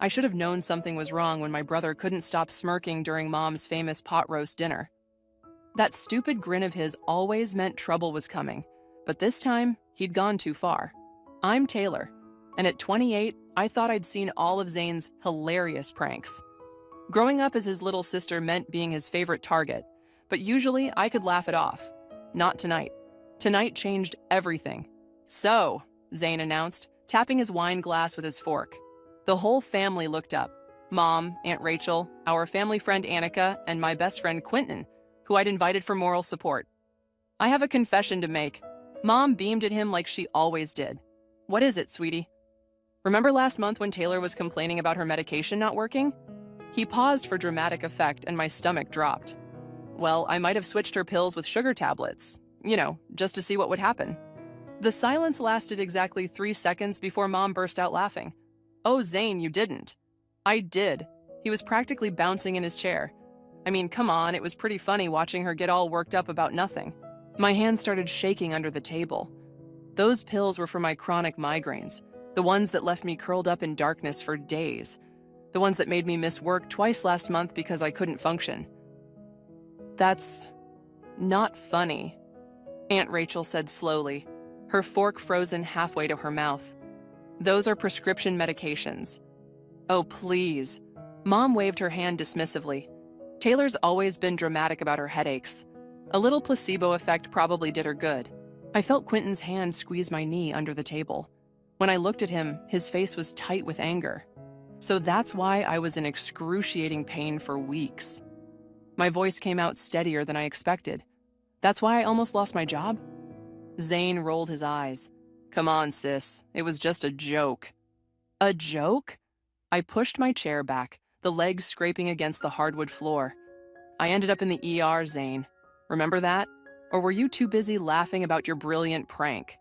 I should have known something was wrong when my brother couldn't stop smirking during Mom's famous pot roast dinner. That stupid grin of his always meant trouble was coming, but this time, he'd gone too far. I'm Taylor, and at 28, I thought I'd seen all of Zane's hilarious pranks. Growing up as his little sister meant being his favorite target, but usually I could laugh it off. Not tonight. Tonight changed everything. "So," Zane announced, tapping his wine glass with his fork. The whole family looked up. Mom, Aunt Rachel, our family friend Annika, and my best friend Quentin, who I'd invited for moral support. "I have a confession to make." Mom beamed at him like she always did. "What is it, sweetie?" "Remember last month when Taylor was complaining about her medication not working?" He paused for dramatic effect and my stomach dropped. "Well, I might have switched her pills with sugar tablets. Just to see what would happen." The silence lasted exactly 3 seconds before Mom burst out laughing. "Oh, Zane, you didn't." "I did." He was practically bouncing in his chair. I mean, come on, it was pretty funny watching her get all worked up about nothing. My hands started shaking under the table. Those pills were for my chronic migraines, the ones that left me curled up in darkness for days, the ones that made me miss work twice last month because I couldn't function. "That's not funny," Aunt Rachel said slowly, her fork frozen halfway to her mouth. "Those are prescription medications." "Oh, please." Mom waved her hand dismissively. Taylor's always been dramatic about her headaches. A little placebo effect probably did her good. I felt Quentin's hand squeeze my knee under the table. When I looked at him, his face was tight with anger. So that's why I was in excruciating pain for weeks. My voice came out steadier than I expected. "That's why I almost lost my job?" Zane rolled his eyes. "Come on, sis. It was just a joke." "A joke?" I pushed my chair back, the legs scraping against the hardwood floor. "I ended up in the ER, Zane. Remember that? Or were you too busy laughing about your brilliant prank?"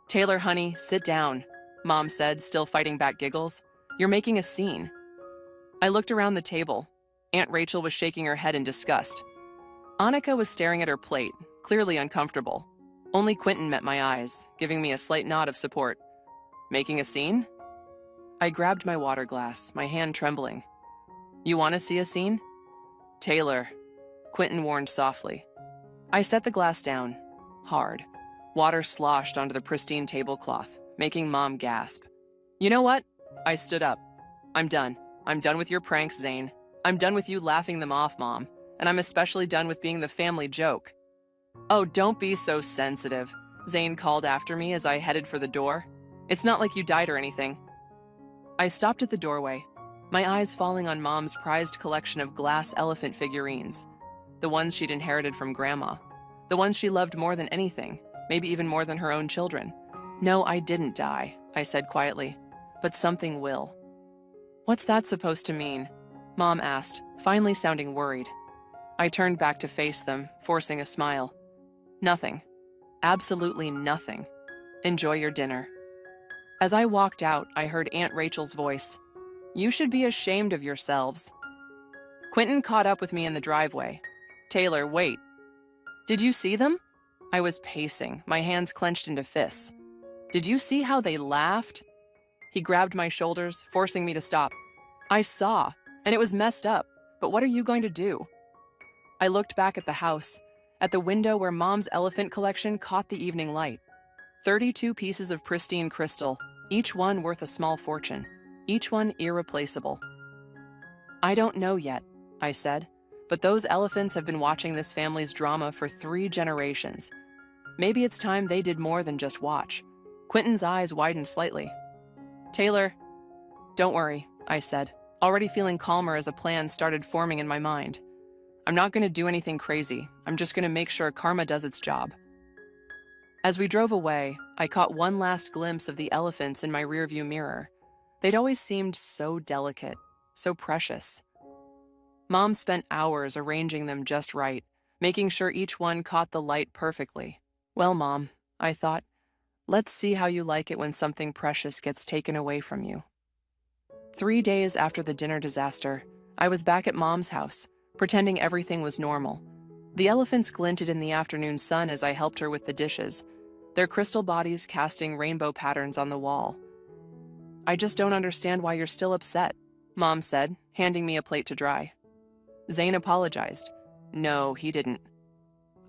"Taylor, honey, sit down," Mom said, still fighting back giggles. "You're making a scene." I looked around the table. Aunt Rachel was shaking her head in disgust. Annika was staring at her plate, clearly uncomfortable. Only Quentin met my eyes, giving me a slight nod of support. "Making a scene?" I grabbed my water glass, my hand trembling. "You want to see a scene?" "Taylor," Quentin warned softly. I set the glass down, hard. Water sloshed onto the pristine tablecloth, making Mom gasp. "You know what?" I stood up. "I'm done. I'm done with your pranks, Zane. I'm done with you laughing them off, Mom. And I'm especially done with being the family joke." "Oh, don't be so sensitive," Zane called after me as I headed for the door. "It's not like you died or anything." I stopped at the doorway, my eyes falling on Mom's prized collection of glass elephant figurines. The ones she'd inherited from Grandma. The ones she loved more than anything, maybe even more than her own children. "No, I didn't die," I said quietly, "but something will." "What's that supposed to mean?" Mom asked, finally sounding worried. I turned back to face them, forcing a smile. "Nothing. Absolutely nothing. Enjoy your dinner." As I walked out, I heard Aunt Rachel's voice. "You should be ashamed of yourselves." Quentin caught up with me in the driveway. "Taylor, wait." "Did you see them?" I was pacing, my hands clenched into fists. "Did you see how they laughed?" He grabbed my shoulders, forcing me to stop. "I saw, and it was messed up, but what are you going to do?" I looked back at the house, at the window where Mom's elephant collection caught the evening light. 32 pieces of pristine crystal, each one worth a small fortune, each one irreplaceable. "I don't know yet," I said, "but those elephants have been watching this family's drama for 3 generations. Maybe it's time they did more than just watch." Quentin's eyes widened slightly. "Taylor." "Don't worry," I said, already feeling calmer as a plan started forming in my mind. "I'm not going to do anything crazy. I'm just going to make sure karma does its job." As we drove away, I caught one last glimpse of the elephants in my rearview mirror. They'd always seemed so delicate, so precious. Mom spent hours arranging them just right, making sure each one caught the light perfectly. "Well, Mom," I thought, "let's see how you like it when something precious gets taken away from you." 3 days after the dinner disaster, I was back at Mom's house, pretending everything was normal. The elephants glinted in the afternoon sun as I helped her with the dishes, their crystal bodies casting rainbow patterns on the wall. "I just don't understand why you're still upset," Mom said, handing me a plate to dry. Zane apologized. No, he didn't.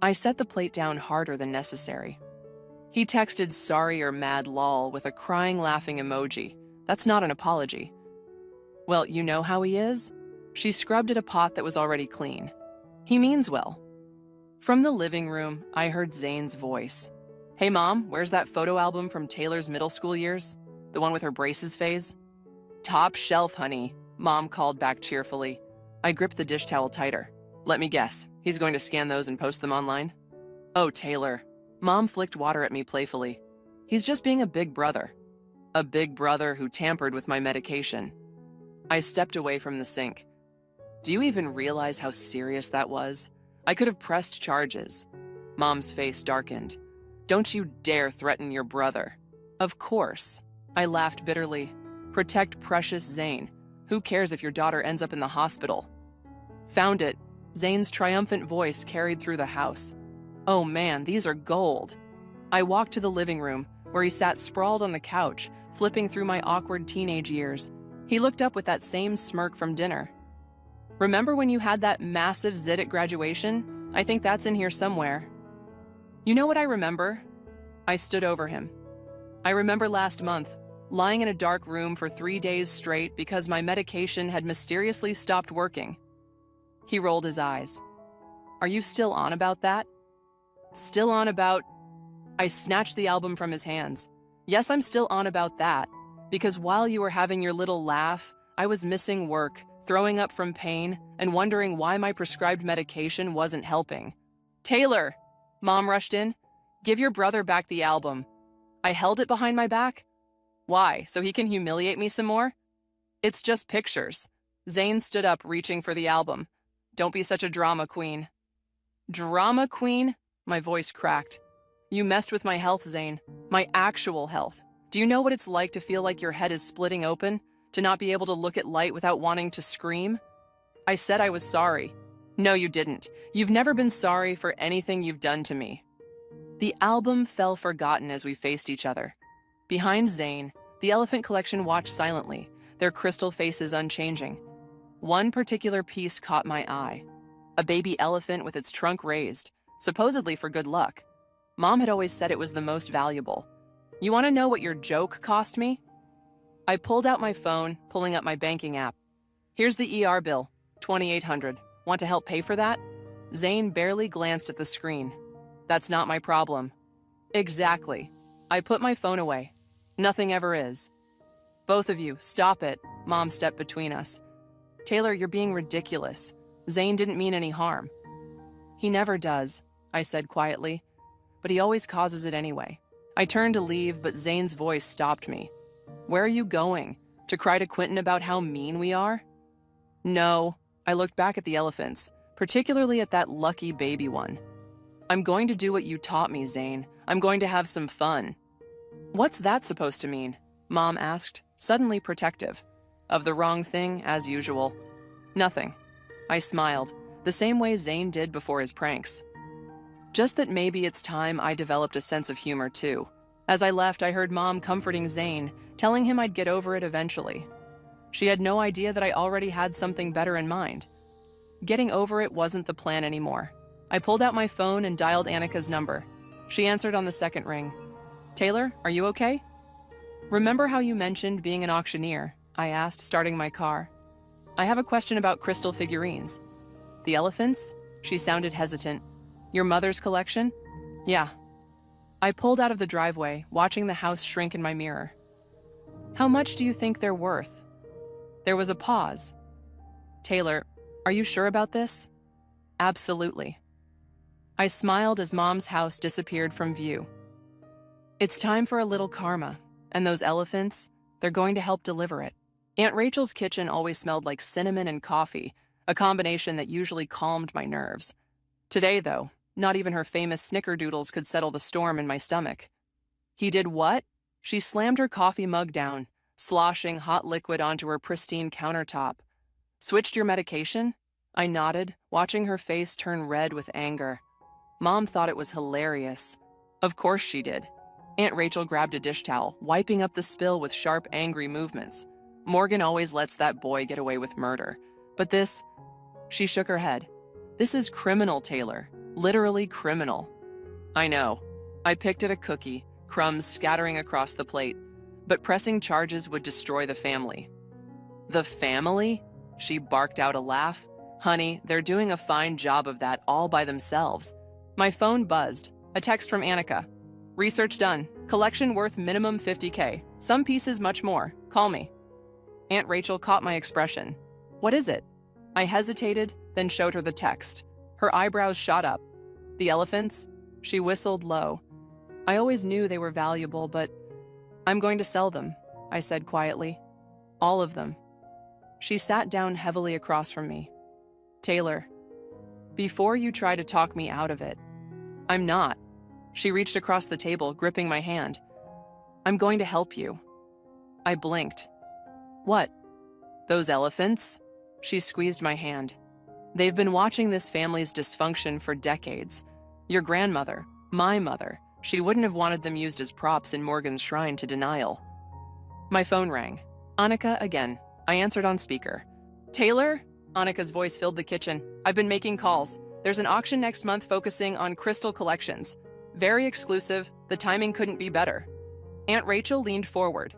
I set the plate down harder than necessary. He texted sorry or mad lol with a crying laughing emoji. That's not an apology. Well, you know how he is? She scrubbed at a pot that was already clean. He means well. From the living room, I heard Zane's voice. Hey Mom, where's that photo album from Taylor's middle school years? The one with her braces phase? Top shelf, honey, Mom called back cheerfully. I gripped the dish towel tighter. Let me guess, he's going to scan those and post them online? Oh, Taylor. Mom flicked water at me playfully. He's just being a big brother. A big brother who tampered with my medication. I stepped away from the sink. Do you even realize how serious that was? I could have pressed charges. Mom's face darkened. Don't you dare threaten your brother. Of course. I laughed bitterly. Protect precious Zane. Who cares if your daughter ends up in the hospital? Found it. Zane's triumphant voice carried through the house. Oh man, these are gold. I walked to the living room, where he sat sprawled on the couch, flipping through my awkward teenage years. He looked up with that same smirk from dinner. Remember when you had that massive zit at graduation? I think that's in here somewhere. You know what I remember? I stood over him. I remember last month, lying in a dark room for 3 days straight because my medication had mysteriously stopped working. He rolled his eyes. Are you still on about that? Still on about... I snatched the album from his hands. Yes, I'm still on about that, because while you were having your little laugh, I was missing work, throwing up from pain, and wondering why my prescribed medication wasn't helping. Taylor! Mom rushed in. Give your brother back the album. I held it behind my back. Why, so he can humiliate me some more? It's just pictures. Zane stood up, reaching for the album. Don't be such a drama queen. Drama queen? My voice cracked. You messed with my health, Zane. My actual health. Do you know what it's like to feel like your head is splitting open? To not be able to look at light without wanting to scream? I said I was sorry. No, you didn't. You've never been sorry for anything you've done to me. The album fell forgotten as we faced each other. Behind Zane, the elephant collection watched silently, their crystal faces unchanging. One particular piece caught my eye. A baby elephant with its trunk raised, supposedly for good luck. Mom had always said it was the most valuable. You want to know what your joke cost me? I pulled out my phone, pulling up my banking app. Here's the ER bill, $2,800. Want to help pay for that? Zane barely glanced at the screen. That's not my problem. Exactly. I put my phone away. Nothing ever is. Both of you, stop it. Mom stepped between us. Taylor, you're being ridiculous. Zane didn't mean any harm. He never does, I said quietly, but he always causes it anyway. I turned to leave, but Zane's voice stopped me. Where are you going? To cry to Quentin about how mean we are? No. I looked back at the elephants, particularly at that lucky baby one. I'm going to do what you taught me, Zane. I'm going to have some fun. What's that supposed to mean? Mom asked, suddenly protective. Of the wrong thing, as usual. Nothing. I smiled, the same way Zane did before his pranks. Just that maybe it's time I developed a sense of humor too. As I left, I heard Mom comforting Zane, telling him I'd get over it eventually. She had no idea that I already had something better in mind. Getting over it wasn't the plan anymore. I pulled out my phone and dialed Annika's number. She answered on the second ring. Taylor, are you okay? Remember how you mentioned being an auctioneer? I asked, starting my car. I have a question about crystal figurines. The elephants? She sounded hesitant. Your mother's collection? Yeah. I pulled out of the driveway, watching the house shrink in my mirror. How much do you think they're worth? There was a pause. Taylor, are you sure about this? Absolutely. I smiled as Mom's house disappeared from view. It's time for a little karma, and those elephants, they're going to help deliver it. Aunt Rachel's kitchen always smelled like cinnamon and coffee, a combination that usually calmed my nerves. Today, though, not even her famous snickerdoodles could settle the storm in my stomach. He did what? She slammed her coffee mug down, sloshing hot liquid onto her pristine countertop. Switched your medication? I nodded, watching her face turn red with anger. Mom thought it was hilarious. Of course she did. Aunt Rachel grabbed a dish towel, wiping up the spill with sharp, angry movements. Morgan always lets that boy get away with murder. But this, she shook her head. This is criminal, Taylor. Literally criminal. I know. I picked at a cookie, crumbs scattering across the plate. But pressing charges would destroy the family. The family? She barked out a laugh. Honey, they're doing a fine job of that all by themselves. My phone buzzed. A text from Annika. Research done. Collection worth minimum $50K. Some pieces much more. Call me. Aunt Rachel caught my expression. What is it? I hesitated, then showed her the text. Her eyebrows shot up. The elephants? She whistled low. I always knew they were valuable, but I'm going to sell them, I said quietly. All of them. She sat down heavily across from me. Taylor, before you try to talk me out of it, I'm not. She reached across the table, gripping my hand. I'm going to help you. I blinked. What? Those elephants? She squeezed my hand. They've been watching this family's dysfunction for decades. Your grandmother, my mother, she wouldn't have wanted them used as props in Morgan's shrine to denial. My phone rang. Annika again. I answered on speaker. Taylor? Annika's voice filled the kitchen. I've been making calls. There's an auction next month focusing on crystal collections. Very exclusive. The timing couldn't be better. Aunt Rachel leaned forward.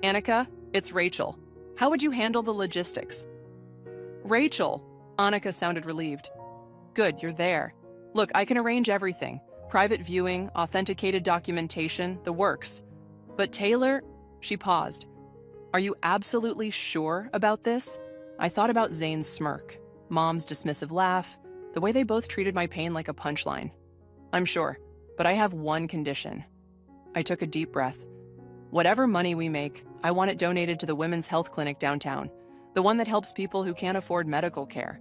Annika, it's Rachel. How would you handle the logistics? Rachel! Annika sounded relieved. Good, you're there. Look, I can arrange everything. Private viewing, authenticated documentation, the works. But Taylor, she paused. Are you absolutely sure about this? I thought about Zane's smirk, Mom's dismissive laugh, the way they both treated my pain like a punchline. I'm sure, but I have one condition. I took a deep breath. Whatever money we make, I want it donated to the women's health clinic downtown, the one that helps people who can't afford medical care.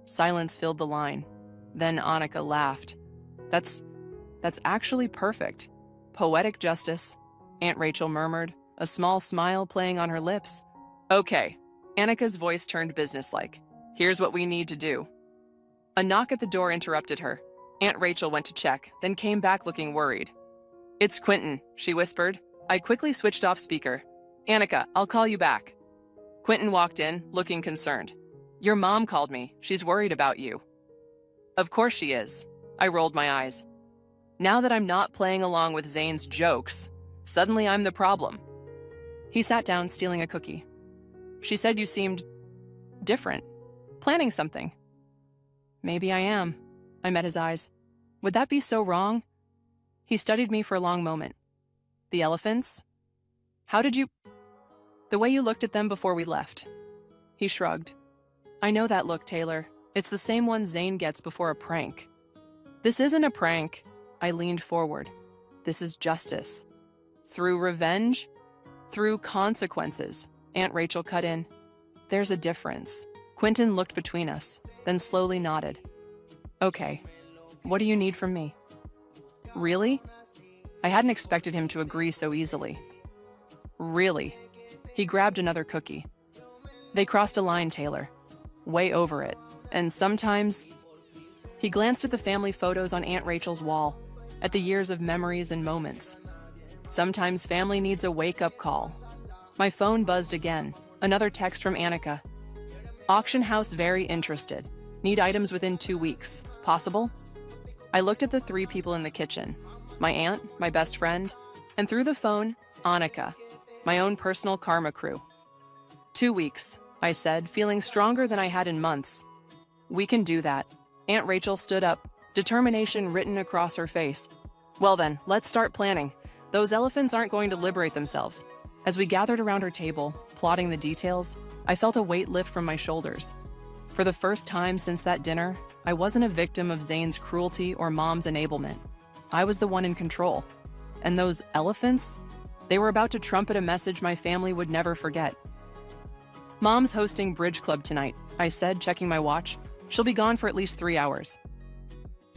Silence filled the line. Then Annika laughed. That's actually perfect. Poetic justice, Aunt Rachel murmured, a small smile playing on her lips. Okay. Annika's voice turned businesslike. Here's what we need to do. A knock at the door interrupted her. Aunt Rachel went to check, then came back looking worried. It's Quentin, she whispered. I quickly switched off speaker. Annika, I'll call you back. Quentin walked in, looking concerned. Your mom called me. She's worried about you. Of course she is. I rolled my eyes. Now that I'm not playing along with Zane's jokes, suddenly I'm the problem. He sat down, stealing a cookie. She said you seemed different, planning something. Maybe I am. I met his eyes. Would that be so wrong? He studied me for a long moment. The elephants? How did you... The way you looked at them before we left. He shrugged. I know that look, Taylor. It's the same one Zane gets before a prank. This isn't a prank. I leaned forward. This is justice. Through revenge? Through consequences. Aunt Rachel cut in. There's a difference. Quentin looked between us, then slowly nodded. Okay, what do you need from me? Really? I hadn't expected him to agree so easily. Really? He grabbed another cookie. They crossed a line, Taylor. Way over it. And sometimes... He glanced at the family photos on Aunt Rachel's wall, at the years of memories and moments. Sometimes family needs a wake-up call. My phone buzzed again. Another text from Annika. Auction house very interested. Need items within 2 weeks. Possible? I looked at the 3 people in the kitchen. My aunt, my best friend, and through the phone, Annika, my own personal karma crew. 2 weeks, I said, feeling stronger than I had in months. We can do that. Aunt Rachel stood up, determination written across her face. Well then, let's start planning. Those elephants aren't going to liberate themselves. As we gathered around her table, plotting the details, I felt a weight lift from my shoulders. For the first time since that dinner, I wasn't a victim of Zane's cruelty or Mom's enablement. I was the one in control. And those elephants? They were about to trumpet a message my family would never forget. Mom's hosting bridge club tonight, I said, checking my watch. She'll be gone for at least 3 hours.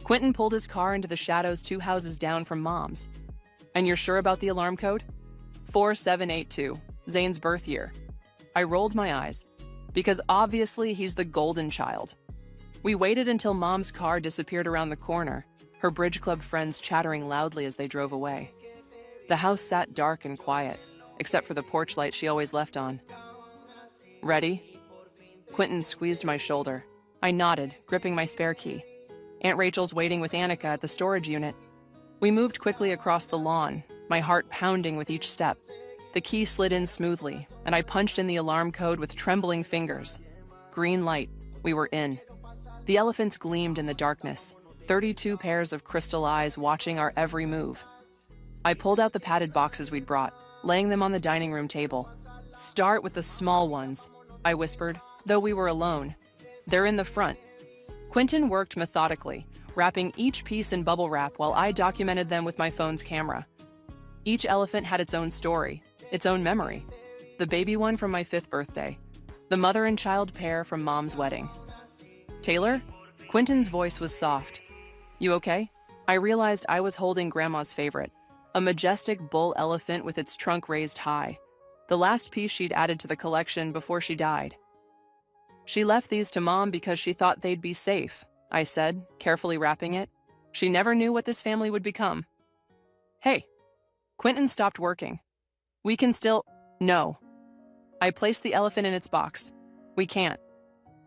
Quentin pulled his car into the shadows 2 houses down from Mom's. And you're sure about the alarm code? 4782, Zane's birth year. I rolled my eyes, because obviously he's the golden child. We waited until Mom's car disappeared around the corner, her bridge club friends chattering loudly as they drove away. The house sat dark and quiet, except for the porch light she always left on. Ready? Quentin squeezed my shoulder. I nodded, gripping my spare key. Aunt Rachel's waiting with Annika at the storage unit. We moved quickly across the lawn, my heart pounding with each step. The key slid in smoothly, and I punched in the alarm code with trembling fingers. Green light. We were in. The elephants gleamed in the darkness, 32 pairs of crystal eyes watching our every move. I pulled out the padded boxes we'd brought, laying them on the dining room table. "Start with the small ones," I whispered, though we were alone. "They're in the front." Quentin worked methodically, wrapping each piece in bubble wrap while I documented them with my phone's camera. Each elephant had its own story, its own memory. The baby one from my 5th birthday, the mother and child pair from Mom's wedding. "Taylor?" Quentin's voice was soft. "You okay?" I realized I was holding Grandma's favorite, a majestic bull elephant with its trunk raised high, the last piece she'd added to the collection before she died. "She left these to Mom because she thought they'd be safe," I said, carefully wrapping it. "She never knew what this family would become." "Hey." Quentin stopped working. "We can still—" "No." I placed the elephant in its box. "We can't."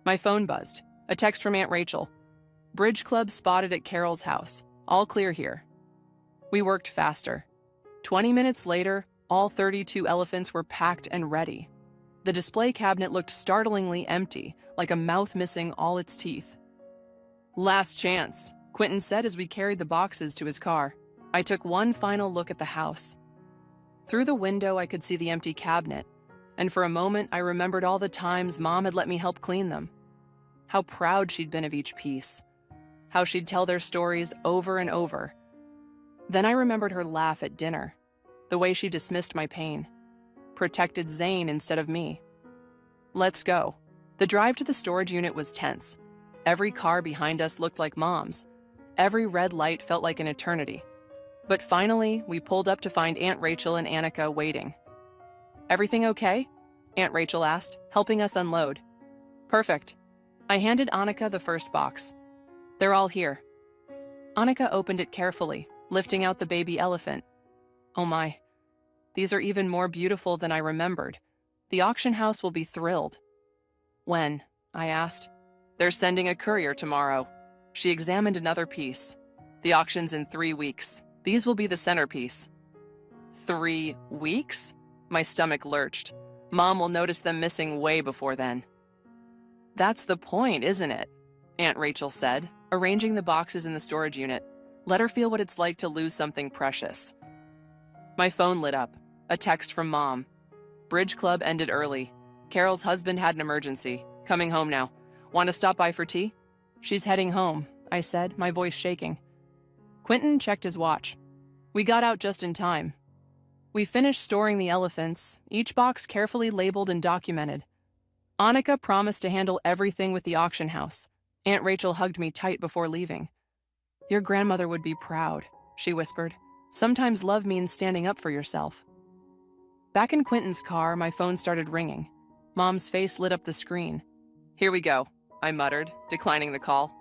My phone buzzed. A text from Aunt Rachel. "Bridge Club spotted at Carol's house. All clear here." We worked faster. 20 minutes later, all 32 elephants were packed and ready. The display cabinet looked startlingly empty, like a mouth missing all its teeth. "Last chance," Quentin said as we carried the boxes to his car. I took one final look at the house. Through the window, I could see the empty cabinet, and for a moment, I remembered all the times Mom had let me help clean them. How proud she'd been of each piece. How she'd tell their stories over and over. Then I remembered her laugh at dinner, the way she dismissed my pain, protected Zane instead of me. "Let's go." The drive to the storage unit was tense. Every car behind us looked like Mom's. Every red light felt like an eternity. But finally, we pulled up to find Aunt Rachel and Annika waiting. "Everything okay?" Aunt Rachel asked, helping us unload. "Perfect." I handed Annika the first box. "They're all here." Annika opened it carefully, lifting out the baby elephant. "Oh my, these are even more beautiful than I remembered. The auction house will be thrilled." "When?" I asked. "They're sending a courier tomorrow." She examined another piece. "The auction's in 3 weeks. These will be the centerpiece." 3 weeks? My stomach lurched. Mom will notice them missing way before then. "That's the point, isn't it?" Aunt Rachel said, arranging the boxes in the storage unit. "Let her feel what it's like to lose something precious." My phone lit up. A text from Mom. "Bridge Club ended early. Carol's husband had an emergency. Coming home now. Want to stop by for tea?" "She's heading home," I said, my voice shaking. Quentin checked his watch. We got out just in time. We finished storing the elephants, each box carefully labeled and documented. Annika promised to handle everything with the auction house. Aunt Rachel hugged me tight before leaving. "Your grandmother would be proud," she whispered. "Sometimes love means standing up for yourself." Back in Quentin's car, my phone started ringing. Mom's face lit up the screen. "Here we go," I muttered, declining the call.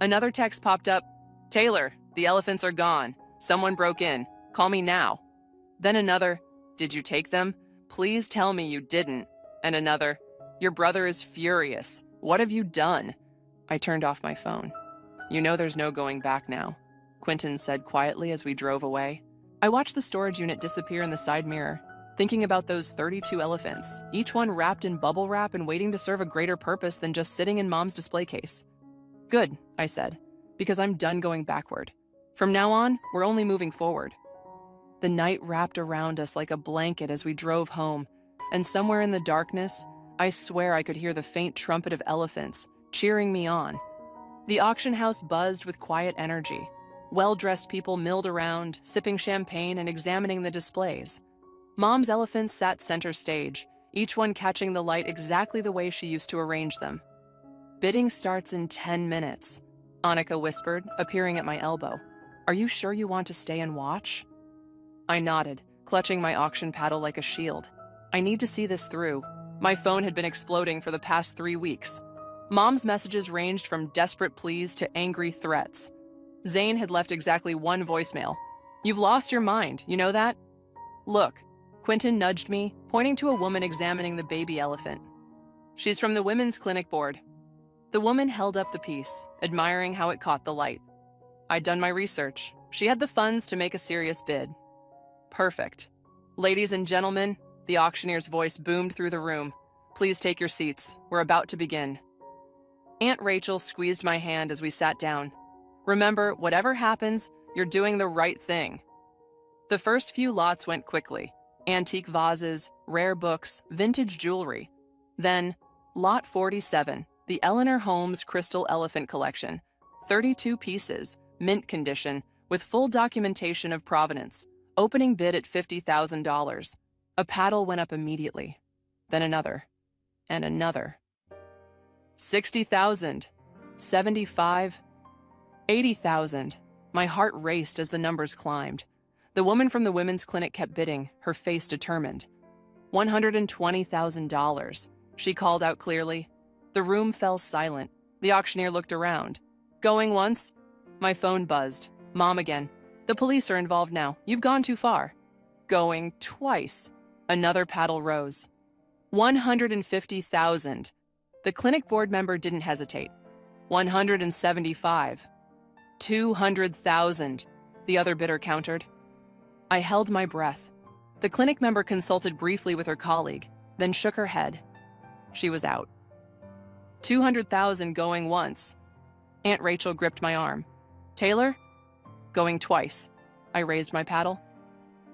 Another text popped up. "Taylor, the elephants are gone. Someone broke in. Call me now." Then another, "Did you take them? Please tell me you didn't." And another, "Your brother is furious. What have you done?" I turned off my phone. "You know there's no going back now," Quentin said quietly as we drove away. I watched the storage unit disappear in the side mirror, thinking about those 32 elephants, each one wrapped in bubble wrap and waiting to serve a greater purpose than just sitting in Mom's display case. "Good," I said, "because I'm done going backward. From now on, we're only moving forward." The night wrapped around us like a blanket as we drove home, and somewhere in the darkness, I swear I could hear the faint trumpet of elephants cheering me on. The auction house buzzed with quiet energy. Well-dressed people milled around, sipping champagne and examining the displays. Mom's elephants sat center stage, each one catching the light exactly the way she used to arrange them. "Bidding starts in 10 minutes, Annika whispered, appearing at my elbow. "Are you sure you want to stay and watch?" I nodded, clutching my auction paddle like a shield. I need to see this through. My phone had been exploding for the past 3 weeks. Mom's messages ranged from desperate pleas to angry threats. Zane had left exactly one voicemail. "You've lost your mind, you know that?" "Look," Quentin nudged me, pointing to a woman examining the baby elephant. She's from the Women's Clinic Board. The woman held up the piece, admiring how it caught the light. I'd done my research. She had the funds to make a serious bid. Perfect. Ladies and gentlemen, the auctioneer's voice boomed through the room. Please take your seats. We're about to begin. Aunt Rachel squeezed my hand as we sat down. Remember, whatever happens, you're doing the right thing. The first few lots went quickly. Antique vases, rare books, vintage jewelry. Then, Lot 47, the Eleanor Holmes Crystal Elephant Collection. 32 pieces, mint condition, with full documentation of provenance. Opening bid at $50,000. A paddle went up immediately. Then another. And another. 60,000. 75. 80,000. My heart raced as the numbers climbed. The woman from the women's clinic kept bidding, her face determined. $120,000. She called out clearly. The room fell silent. The auctioneer looked around. Going once? My phone buzzed. Mom again. The police are involved now. You've gone too far. Going twice. Another paddle rose. 150,000. The clinic board member didn't hesitate. 175. 200,000. The other bidder countered. I held my breath. The clinic member consulted briefly with her colleague, then shook her head. She was out. 200,000 going once. Aunt Rachel gripped my arm. Taylor? Going twice. I raised my paddle.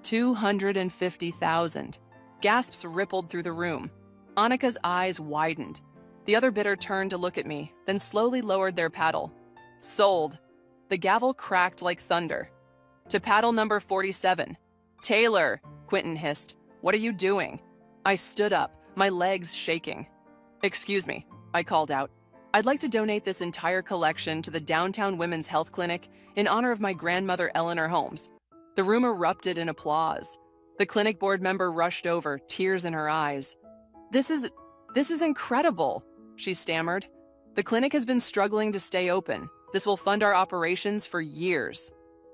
250,000. Gasps rippled through the room. Annika's eyes widened. The other bidder turned to look at me, then slowly lowered their paddle. Sold. The gavel cracked like thunder. To paddle number 47. Taylor, Quentin hissed. What are you doing? I stood up, my legs shaking. Excuse me, I called out. I'd like to donate this entire collection to the Downtown Women's Health Clinic in honor of my grandmother, Eleanor Holmes. The room erupted in applause. The clinic board member rushed over, tears in her eyes. This is incredible, she stammered. The clinic has been struggling to stay open. This will fund our operations for years.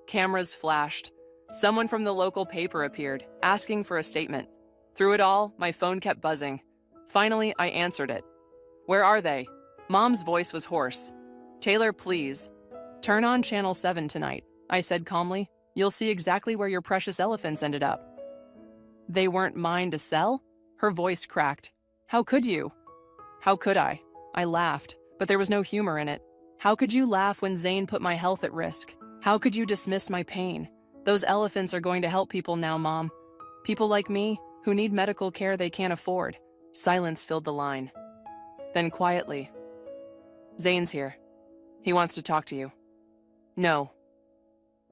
Cameras flashed. Someone from the local paper appeared, asking for a statement. Through it all, my phone kept buzzing. Finally, I answered it. Where are they? Mom's voice was hoarse. Taylor, please. Turn on Channel 7 tonight, I said calmly. You'll see exactly where your precious elephants ended up. They weren't mine to sell? Her voice cracked. How could you? How could I? I laughed, but there was no humor in it. How could you laugh when Zane put my health at risk? How could you dismiss my pain? Those elephants are going to help people now, Mom. People like me, who need medical care they can't afford. Silence filled the line. Then quietly, Zane's here. He wants to talk to you. No.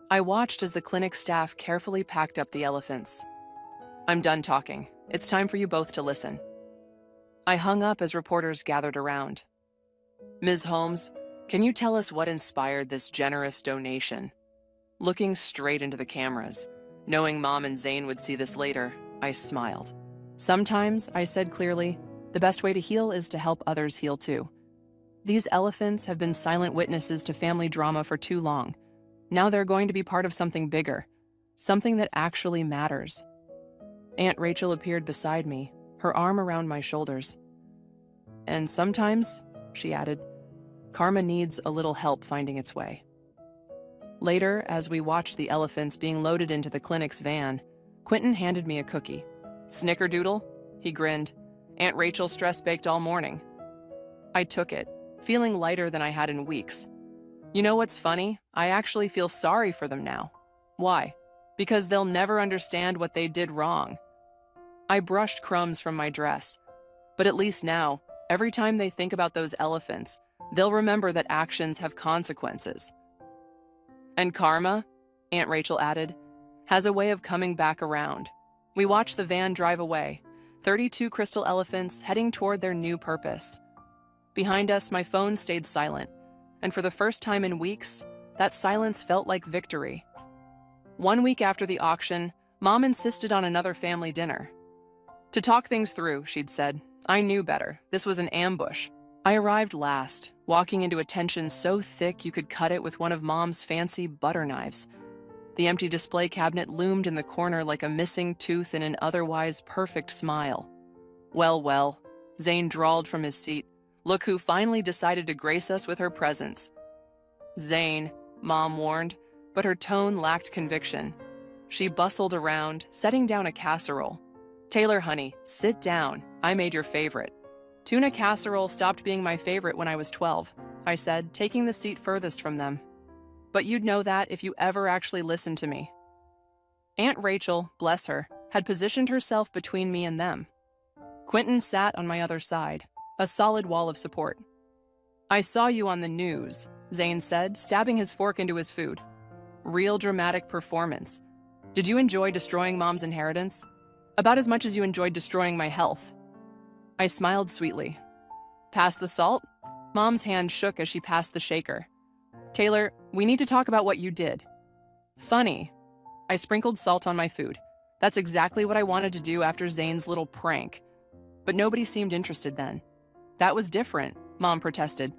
I watched as the clinic staff carefully packed up the elephants. I'm done talking. It's time for you both to listen. I hung up as reporters gathered around. Ms. Holmes, can you tell us what inspired this generous donation? Looking straight into the cameras, knowing Mom and Zane would see this later, I smiled. Sometimes, I said clearly, the best way to heal is to help others heal too. These elephants have been silent witnesses to family drama for too long. Now they're going to be part of something bigger, something that actually matters. Aunt Rachel appeared beside me, her arm around my shoulders. And sometimes, she added, karma needs a little help finding its way. Later, as we watched the elephants being loaded into the clinic's van, Quentin handed me a cookie. Snickerdoodle? He grinned. Aunt Rachel stress-baked all morning. I took it, feeling lighter than I had in weeks. You know what's funny? I actually feel sorry for them now. Why? Because they'll never understand what they did wrong. I brushed crumbs from my dress. But at least now, every time they think about those elephants, they'll remember that actions have consequences. And karma, Aunt Rachel added, has a way of coming back around. We watched the van drive away, 32 crystal elephants heading toward their new purpose. Behind us, my phone stayed silent, and for the first time in weeks, that silence felt like victory. 1 week after the auction, Mom insisted on another family dinner. To talk things through, she'd said. I knew better. This was an ambush. I arrived last, walking into a tension so thick you could cut it with one of Mom's fancy butter knives. The empty display cabinet loomed in the corner like a missing tooth in an otherwise perfect smile. Well, Zane drawled from his seat. Look who finally decided to grace us with her presence. Zane, Mom warned, but her tone lacked conviction. She bustled around, setting down a casserole. Taylor, honey, sit down. I made your favorite. Tuna casserole stopped being my favorite when I was 12, I said, taking the seat furthest from them. But you'd know that if you ever actually listened to me. Aunt Rachel, bless her, had positioned herself between me and them. Quentin sat on my other side, a solid wall of support. I saw you on the news, Zane said, stabbing his fork into his food. Real dramatic performance. Did you enjoy destroying Mom's inheritance? About as much as you enjoyed destroying my health. I smiled sweetly. Pass the salt? Mom's hand shook as she passed the shaker. Taylor, we need to talk about what you did. Funny. I sprinkled salt on my food. That's exactly what I wanted to do after Zane's little prank. But nobody seemed interested then. That was different, Mom protested.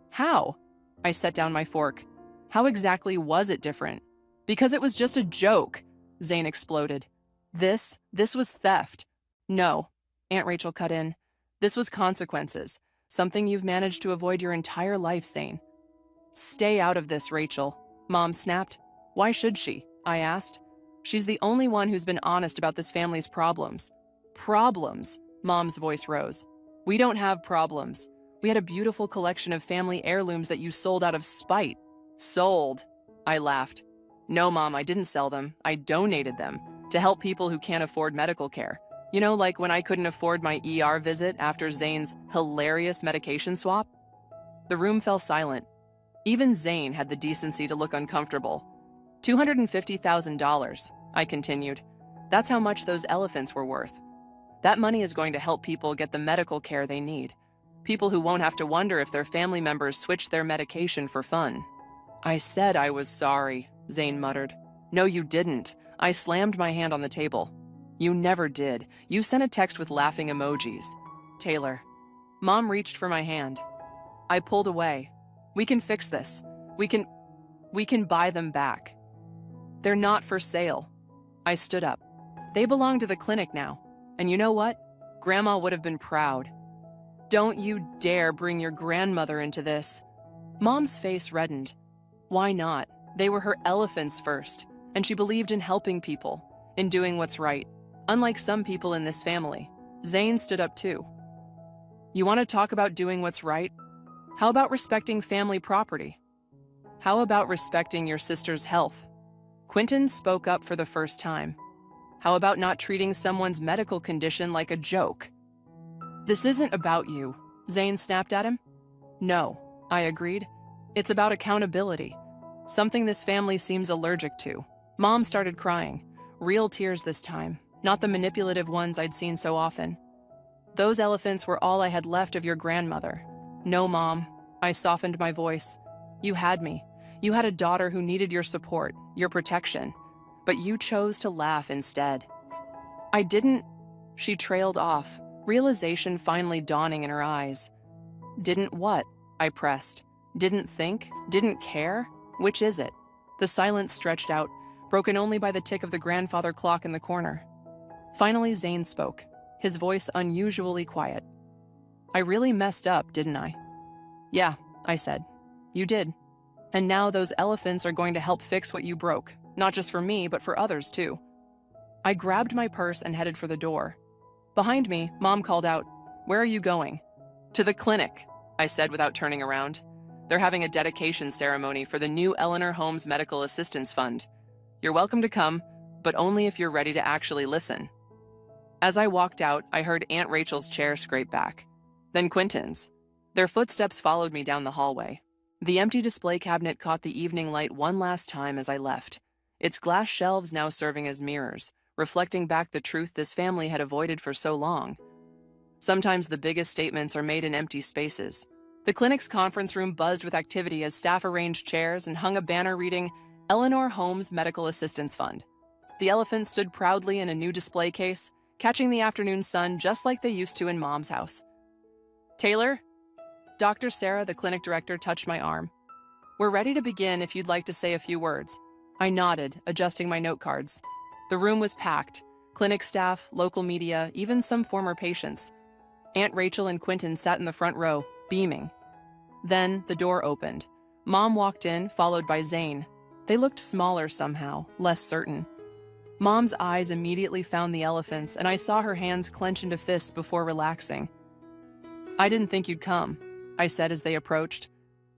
How? I set down my fork. How exactly was it different? Because it was just a joke, Zane exploded. This was theft. No, Aunt Rachel cut in. This was consequences, something you've managed to avoid your entire life, Zane. Stay out of this, Rachel, Mom snapped. Why should she? I asked. She's the only one who's been honest about this family's problems. Problems? Mom's voice rose. We don't have problems. We had a beautiful collection of family heirlooms that you sold out of spite. Sold? I laughed. No, Mom, I didn't sell them. I donated them to help people who can't afford medical care. You know, like when I couldn't afford my ER visit after Zane's hilarious medication swap? The room fell silent. Even Zane had the decency to look uncomfortable. $250,000, I continued. That's how much those elephants were worth. That money is going to help people get the medical care they need. People who won't have to wonder if their family members switch their medication for fun. I said I was sorry, Zane muttered. No, you didn't. I slammed my hand on the table. You never did. You sent a text with laughing emojis. Taylor. Mom reached for my hand. I pulled away. We can fix this. We can buy them back. They're not for sale. I stood up. They belong to the clinic now. And you know what? Grandma would have been proud. Don't you dare bring your grandmother into this. Mom's face reddened. Why not? They were her elephants first, and she believed in helping people, in doing what's right, unlike some people in this family. Zane stood up too. You want to talk about doing what's right? How about respecting family property? How about respecting your sister's health? Quentin spoke up for the first time. How about not treating someone's medical condition like a joke? This isn't about you, Zane snapped at him. No, I agreed. It's about accountability, something this family seems allergic to. Mom started crying, real tears this time, not the manipulative ones I'd seen so often. Those elephants were all I had left of your grandmother. No, Mom, I softened my voice. You had me. You had a daughter who needed your support, your protection. But you chose to laugh instead. I didn't. She trailed off, realization finally dawning in her eyes. Didn't what? I pressed. Didn't think? Didn't care? Which is it? The silence stretched out, broken only by the tick of the grandfather clock in the corner. Finally, Zane spoke, his voice unusually quiet. I really messed up, didn't I? Yeah, I said. You did. And now those elephants are going to help fix what you broke. Not just for me, but for others, too. I grabbed my purse and headed for the door. Behind me, Mom called out, Where are you going? To the clinic, I said without turning around. They're having a dedication ceremony for the new Eleanor Holmes Medical Assistance Fund. You're welcome to come, but only if you're ready to actually listen. As I walked out, I heard Aunt Rachel's chair scrape back. Then Quentin's. Their footsteps followed me down the hallway. The empty display cabinet caught the evening light one last time as I left. Its glass shelves now serving as mirrors, reflecting back the truth this family had avoided for so long. Sometimes the biggest statements are made in empty spaces. The clinic's conference room buzzed with activity as staff arranged chairs and hung a banner reading, Eleanor Holmes Medical Assistance Fund. The elephants stood proudly in a new display case, catching the afternoon sun just like they used to in Mom's house. Taylor? Dr. Sarah, the clinic director, touched my arm. We're ready to begin if you'd like to say a few words. I nodded, adjusting my note cards. The room was packed. Clinic staff, local media, even some former patients. Aunt Rachel and Quentin sat in the front row, beaming. Then the door opened. Mom walked in, followed by Zane. They looked smaller somehow, less certain. Mom's eyes immediately found the elephants, and I saw her hands clench into fists before relaxing. "I didn't think you'd come," I said as they approached.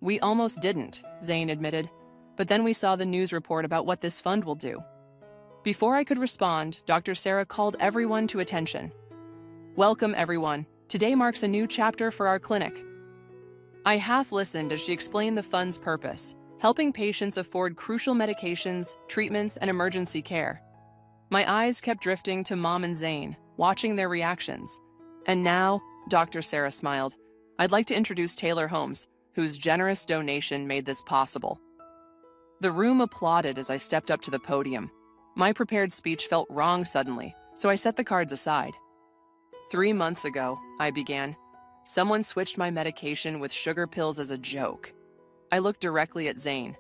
"We almost didn't," Zane admitted. "But then we saw the news report about what this fund will do." Before I could respond, Dr. Sarah called everyone to attention. "Welcome, everyone. Today marks a new chapter for our clinic." I half-listened as she explained the fund's purpose, helping patients afford crucial medications, treatments, and emergency care. My eyes kept drifting to Mom and Zane, watching their reactions. "And now," Dr. Sarah smiled, "I'd like to introduce Taylor Holmes, whose generous donation made this possible." The room applauded as I stepped up to the podium. My prepared speech felt wrong suddenly, so I set the cards aside. 3 months ago, I began, someone switched my medication with sugar pills as a joke. I looked directly at Zane.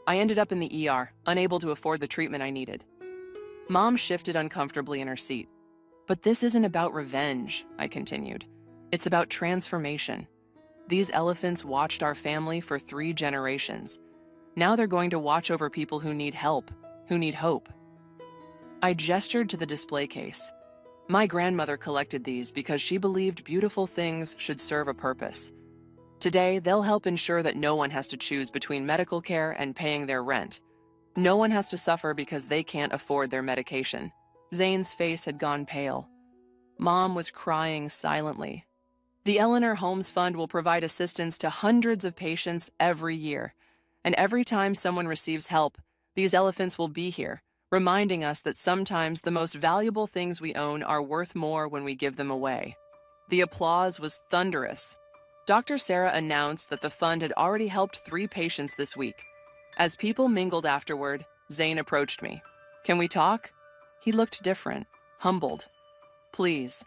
I ended up in the ER, unable to afford the treatment I needed. Mom shifted uncomfortably in her seat. "But this isn't about revenge," I continued. "It's about transformation. These elephants watched our family for 3 generations. Now they're going to watch over people who need help, who need hope." I gestured to the display case. My grandmother collected these because she believed beautiful things should serve a purpose. Today, they'll help ensure that no one has to choose between medical care and paying their rent. No one has to suffer because they can't afford their medication. Zane's face had gone pale. Mom was crying silently. "The Eleanor Holmes Fund will provide assistance to hundreds of patients every year. And every time someone receives help, these elephants will be here, reminding us that sometimes the most valuable things we own are worth more when we give them away." The applause was thunderous. Dr. Sarah announced that the fund had already helped 3 patients this week. As people mingled afterward, Zane approached me. "Can we talk?" He looked different, humbled. "Please."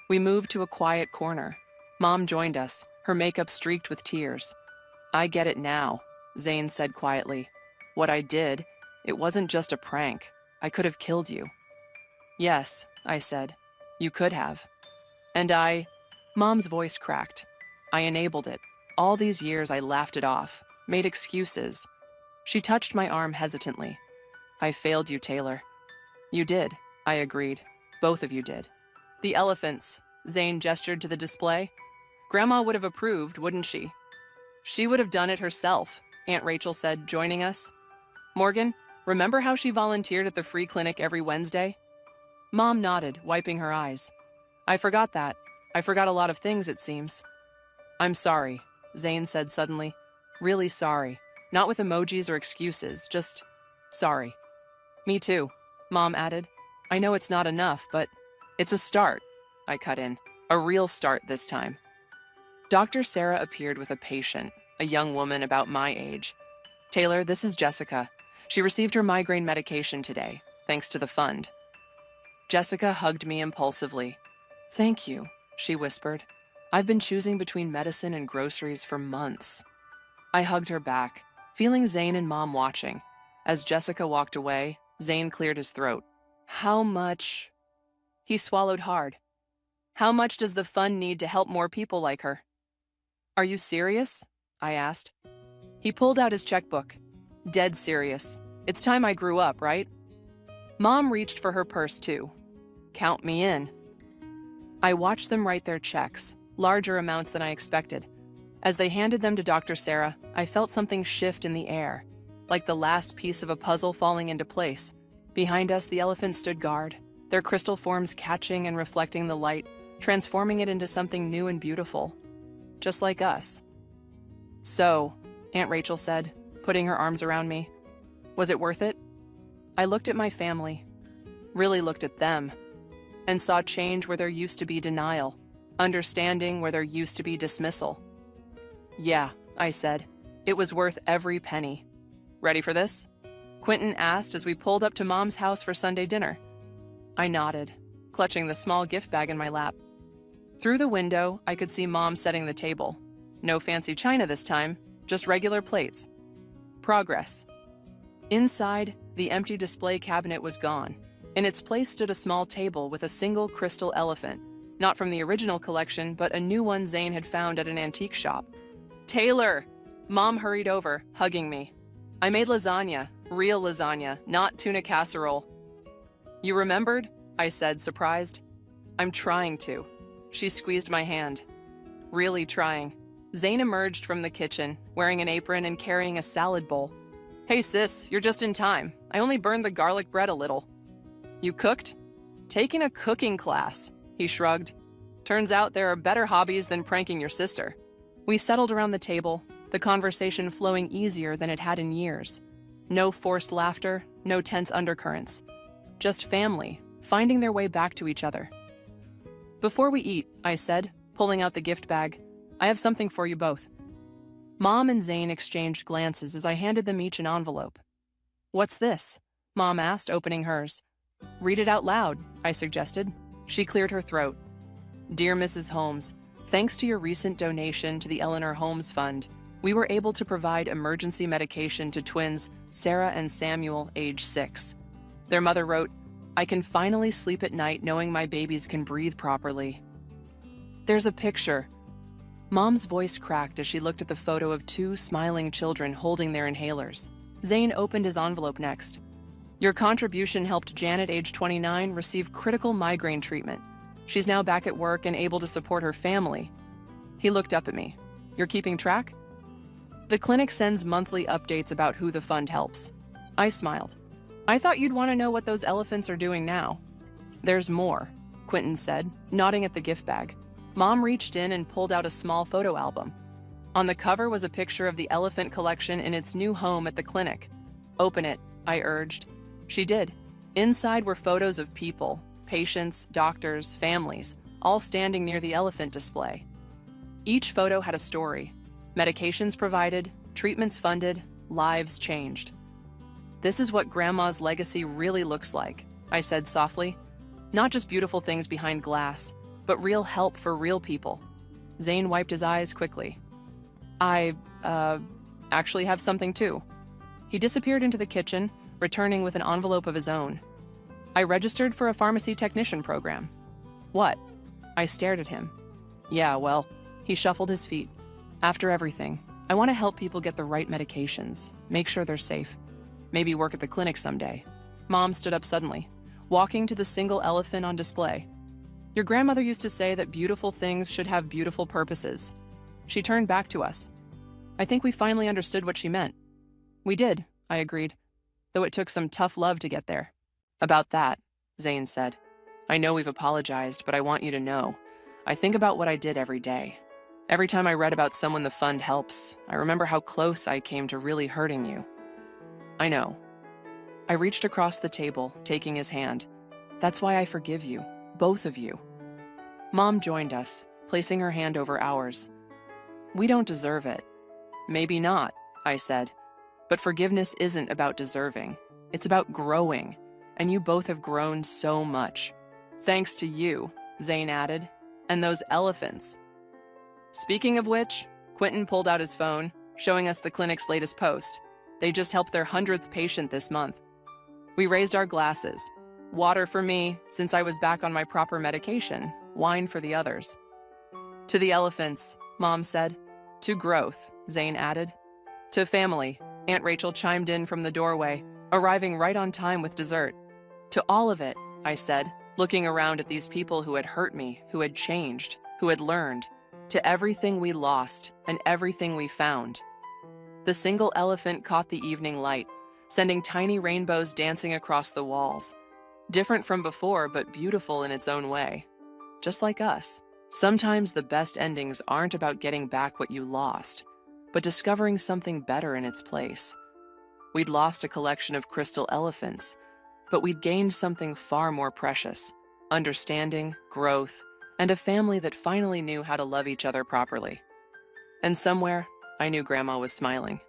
We moved to a quiet corner. Mom joined us, her makeup streaked with tears. "I get it now," Zane said quietly. "What I did, it wasn't just a prank. I could have killed you." "Yes," I said. "You could have." "And Mom's voice cracked. "I enabled it. All these years I laughed it off, made excuses." She touched my arm hesitantly. "I failed you, Taylor." "You did," I agreed. "Both of you did." "The elephants," Zane gestured to the display. "Grandma would have approved, wouldn't she?" "She would have done it herself," Aunt Rachel said, joining us. "Morgan, remember how she volunteered at the free clinic every Wednesday?" Mom nodded, wiping her eyes. "I forgot that. I forgot a lot of things, it seems." "I'm sorry," Zane said suddenly. "Really sorry. Not with emojis or excuses, just sorry." "Me too," Mom added. "I know it's not enough, but it's a start," I cut in. "A real start this time." Dr. Sarah appeared with a patient, a young woman about my age. "Taylor, this is Jessica. She received her migraine medication today, thanks to the fund." Jessica hugged me impulsively. "Thank you," she whispered. "I've been choosing between medicine and groceries for months." I hugged her back, feeling Zane and Mom watching. As Jessica walked away, Zane cleared his throat. "How much?" He swallowed hard. "How much does the fund need to help more people like her?" "Are you serious?" I asked. He pulled out his checkbook. "Dead serious. It's time I grew up, right?" Mom reached for her purse too. "Count me in." I watched them write their checks, larger amounts than I expected. As they handed them to Dr. Sarah, I felt something shift in the air, like the last piece of a puzzle falling into place. Behind us, the elephants stood guard, their crystal forms catching and reflecting the light, transforming it into something new and beautiful, just like us. "So," Aunt Rachel said, putting her arms around me, "was it worth it?" I looked at my family, really looked at them, and saw change where there used to be denial, understanding where there used to be dismissal. "Yeah," I said. "It was worth every penny." "Ready for this?" Quentin asked as we pulled up to Mom's house for Sunday dinner. I nodded, clutching the small gift bag in my lap. Through the window, I could see Mom setting the table. No fancy china this time, just regular plates. Progress. Inside, the empty display cabinet was gone. In its place stood a small table with a single crystal elephant. Not from the original collection, but a new one Zane had found at an antique shop. Taylor! Mom hurried over, hugging me. I made lasagna, real lasagna, not tuna casserole. You remembered? I said, surprised. I'm trying to. She squeezed my hand. Really trying. Zane emerged from the kitchen, wearing an apron and carrying a salad bowl. Hey sis, you're just in time. I only burned the garlic bread a little. You cooked? Taking a cooking class, he shrugged. Turns out there are better hobbies than pranking your sister. We settled around the table, the conversation flowing easier than it had in years. No forced laughter, no tense undercurrents. Just family, finding their way back to each other. Before we eat, I said, pulling out the gift bag, I have something for you both. Mom and Zane exchanged glances as I handed them each an envelope. What's this? Mom asked, opening hers. Read it out loud, I suggested. She cleared her throat. Dear Mrs. Holmes, thanks to your recent donation to the Eleanor Holmes Fund, we were able to provide emergency medication to twins Sarah and Samuel, age 6. Their mother wrote, I can finally sleep at night knowing my babies can breathe properly. There's a picture. Mom's voice cracked as she looked at the photo of 2 smiling children holding their inhalers. Zane opened his envelope next. Your contribution helped Janet, age 29, receive critical migraine treatment. She's now back at work and able to support her family. He looked up at me. You're keeping track? The clinic sends monthly updates about who the fund helps. I smiled. I thought you'd want to know what those elephants are doing now. There's more, Quentin said, nodding at the gift bag. Mom reached in and pulled out a small photo album. On the cover was a picture of the elephant collection in its new home at the clinic. Open it, I urged. She did. Inside were photos of people, patients, doctors, families, all standing near the elephant display. Each photo had a story. Medications provided, treatments funded, lives changed. This is what Grandma's legacy really looks like, I said softly. Not just beautiful things behind glass, but real help for real people. Zane wiped his eyes quickly. I actually have something too. He disappeared into the kitchen, returning with an envelope of his own. I registered for a pharmacy technician program. What? I stared at him. Yeah, well, he shuffled his feet. After everything, I want to help people get the right medications, make sure they're safe. Maybe work at the clinic someday. Mom stood up suddenly, walking to the single elephant on display. Your grandmother used to say that beautiful things should have beautiful purposes. She turned back to us. I think we finally understood what she meant. We did, I agreed, though it took some tough love to get there. About that, Zane said. I know we've apologized, but I want you to know. I think about what I did every day. Every time I read about someone the fund helps, I remember how close I came to really hurting you. I know. I reached across the table, taking his hand. That's why I forgive you, both of you. Mom joined us, placing her hand over ours. We don't deserve it. Maybe not, I said. But forgiveness isn't about deserving. It's about growing. And you both have grown so much. Thanks to you, Zane added. And those elephants. Speaking of which, Quentin pulled out his phone, showing us the clinic's latest post. They just helped their 100th patient this month. We raised our glasses. Water for me, since I was back on my proper medication. Wine for the others. To the elephants, Mom said. To growth, Zane added. To family, Aunt Rachel chimed in from the doorway, arriving right on time with dessert. To all of it, I said, looking around at these people who had hurt me, who had changed, who had learned. To everything we lost and everything we found. The single elephant caught the evening light, sending tiny rainbows dancing across the walls. Different from before, but beautiful in its own way. Just like us, sometimes the best endings aren't about getting back what you lost, but discovering something better in its place. We'd lost a collection of crystal elephants, but we'd gained something far more precious: understanding, growth, and a family that finally knew how to love each other properly. And somewhere, I knew Grandma was smiling.